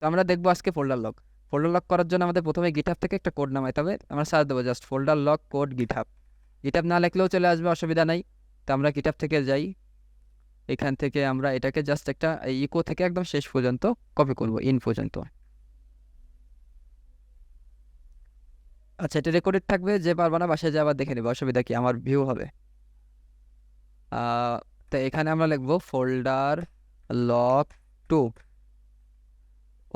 তো আমরা দেখবো আজকে ফোল্ডার লক করার জন্য আমাদের প্রথমে গিটহাব থেকে একটা কোড নামাইতে হবে। আমরা সার্চ দেবো just folder lock code GitHub. GitHub না লিখলেও চলে আসবে, অসুবিধা নাই। তো আমরা গিটহাব থেকে যাই, এখান থেকে আমরা এটাকে জাস্ট একটা ইকো থেকে একদম শেষ পর্যন্ত কপি করব, ইন পর্যন্ত। আচ্ছা, এটা রেকর্ডেড থাকবে, যে পারবা না বাসায় যাবার দেখে নেবে, অসুবিধা কি, আমার ভিউ হবে। তো এখানে আমরা লিখবো ফোল্ডার লক 2,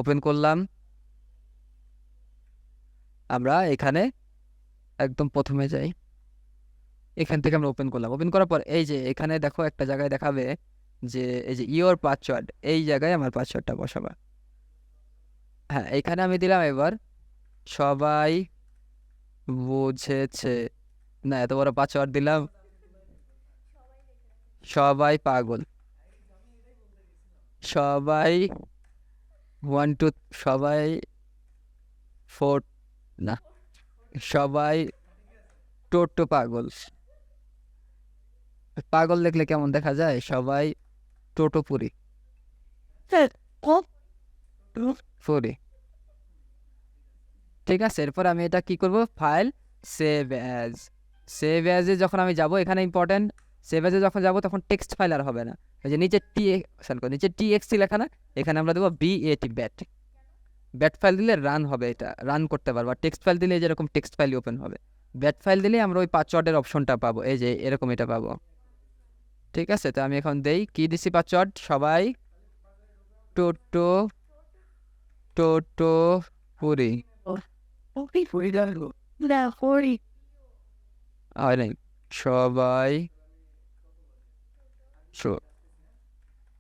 ওপেন করলাম। আমরা এখানে একদম প্রথমে যাই, এখান থেকে আমরা ওপেন করলাম। ওপেন করার পর এই যে এখানে দেখো একটা জায়গায় দেখাবে যে এই যে ইওর পাসওয়ার্ড, এই জায়গায় আমার পাসওয়ার্ডটা বসাবা। হ্যাঁ, এখানে আমি দিলাম, এবার সবাই বুঝেছে। না, এত বড় পাসওয়ার্ড দিলাম, সবাই পাগল, সবাই 1 2 সবাই 4, না সবাই টোটো পাগল। পাগল দেখলে কেমন দেখা যায়, সবাই টোটোপুরি পুরি। ঠিক আছে, এরপর আমি এটা কি করব, ফাইল সেভ অ্যাজ। সেভ অ্যাজে যখন আমি যাব, এখানে ইম্পর্টেন্ট, সেভ অ্যাজে যখন যাব তখন টেক্সট ফাইল আর হবে না। এই যে নিচে নিচে টিএক্সটি লেখা না, এখানে আমরা দেবো বিএটি, ব্যাট। ব্যাট ফাইল দিলে রান হবে, এটা রান করতে পারবো। আর টেক্সট ফাইল দিলে যেরকম টেক্সট ফাইল ওপেন হবে। ব্যাট ফাইল দিলে আমরা ওই পাসওয়ার্ডের অপশনটা পাবো, এই যে এরকম এটা পাবো। ঠিক আছে, তো আমি এখন দেই কি দিছি পাসওয়ার্ড, সবাই টোটো টোটো পুরি। হয় নাই, সবাই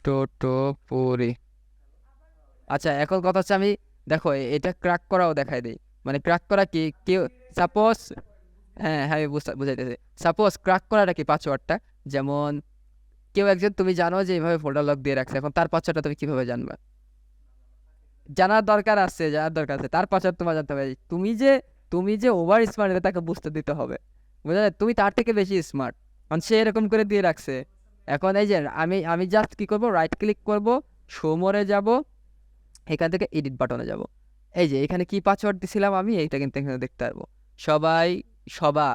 টোটো পুরি। আচ্ছা, এখন কথা হচ্ছে, আমি দেখো এটা ক্র্যাক করাও দেখাই দিই। মানে ক্র্যাক করা কি, কেউ সাপোজ, হ্যাঁ হ্যাঁ আমি বুঝাইতেছি। সাপোজ ক্র্যাক করাটা কি, পাসওয়ার্ডটা যেমন কেউ একজন তুমি জানো যে এইভাবে ফোল্ডার লক দিয়ে রাখছে, এখন তার পাসওয়ার্ডটা তুমি কিভাবে জানবা? জানার দরকার আছে, তার পাসওয়ার্ড তোমার জানতে হবে। তুমি যে ওভার স্মার্ট, তাকে বুঝতে দিতে হবে, বুঝা যায়? তুমি তার থেকে বেশি স্মার্ট, কারণ সে এরকম করে দিয়ে রাখছে। এখন এই যে আমি আমি জাস্ট কি করব, রাইট ক্লিক করব, শো মোরে যাব, এখান থেকে এডিট বাটনে যাব। এই যে এখানে কি পাসওয়ার্ড দিছিলাম আমি, এইটা কিন্তু এখানে দেখতে পারবো। সবাই,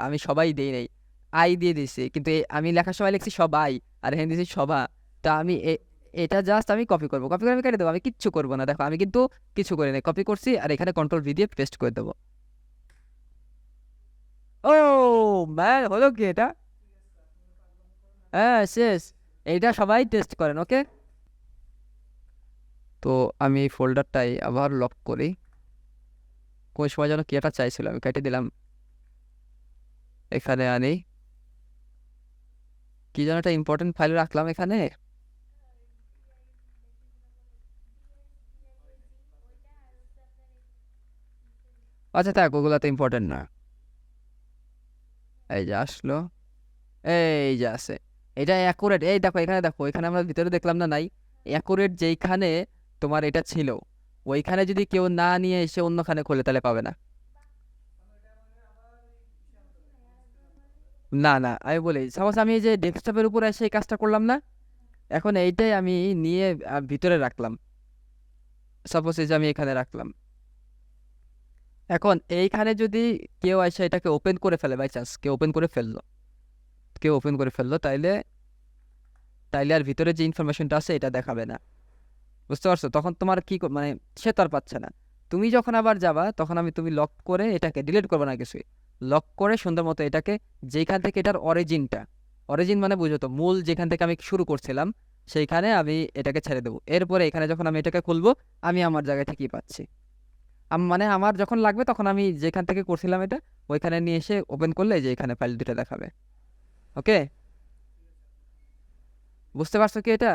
আমি সবাই দেই নাই, আই দিয়ে দিছি, কিন্তু আমি লেখার সময় লিখছি সবাই, আর এখানে দিছি সভা। তা আমি এটা জাস্ট আমি কপি করবো, কপি করে আমি কেটে দেবো, আমি কিচ্ছু করবো না। দেখো আমি কিন্তু কিছু করি নাই, কপি করছি আর এখানে কন্ট্রোল ভি দিয়ে পেস্ট করে দেবো। ও ম্যান, হলো কি এটা? হ্যাঁ শেষ, এইটা সবাই টেস্ট করেন, ওকে। তো আমি এই ফোল্ডারটাই আবার লক করি। কোন সময় যেন কি একটা চাইছিল, আমি কেটে দিলাম। এখানে আনি, কি যেন একটা ইম্পর্টেন্ট ফাইল রাখলাম এখানে। আচ্ছা থাক, ওগুলো তো ইম্পর্টেন্ট না। এই যে আসলো, এই যে আছে, এটা অ্যাকুরেট। এই দেখো এখানে, দেখো এখানে আমরা ভিতরে দেখলাম না, নাই অ্যাকুরেট যেইখানে তোমার এটা ছিল, ওইখানে যদি কেউ না নিয়ে এসে অন্যখানে খোলে তাহলে পাবে না। না না, আমি বলি সাপোজ আমি এই যে ডেস্কটপের উপরে এসে এই কাজটা করলাম না, এখন এইটাই আমি নিয়ে ভিতরে রাখলাম। সাপোজ এই যে আমি এখানে রাখলাম, এখন এইখানে যদি কেউ এসে এটাকে ওপেন করে ফেলে, বাই চান্স কেউ ওপেন করে ফেললো, তাইলে তাইলে আর ভিতরে যে ইনফরমেশনটা আছে এটা দেখাবে না। বুঝতে পারছো? তখন তোমার কি মানে সে তো আর পাচ্ছে না। তুমি যখন আবার যাবা তখন তুমি লক করে এটাকে ডিলিট করবে না কিছুই, লক করে সুন্দর মতো এটাকে, যেখান থেকে এটার অরিজিন মানে বুঝো তো, মূল যেখান থেকে আমি শুরু করছিলাম সেইখানে আমি এটাকে ছেড়ে দেবো। এরপরে এখানে যখন আমি এটাকে খুলবো, আমি আমার জায়গায় ঠিকই পাচ্ছি। মানে আমার যখন লাগবে তখন আমি যেখান থেকে করছিলাম এটা ওইখানে নিয়ে এসে ওপেন করলে যে এখানে ফাইল দুটো দেখাবে। ওকে, বুঝতে পারছো কি এটা?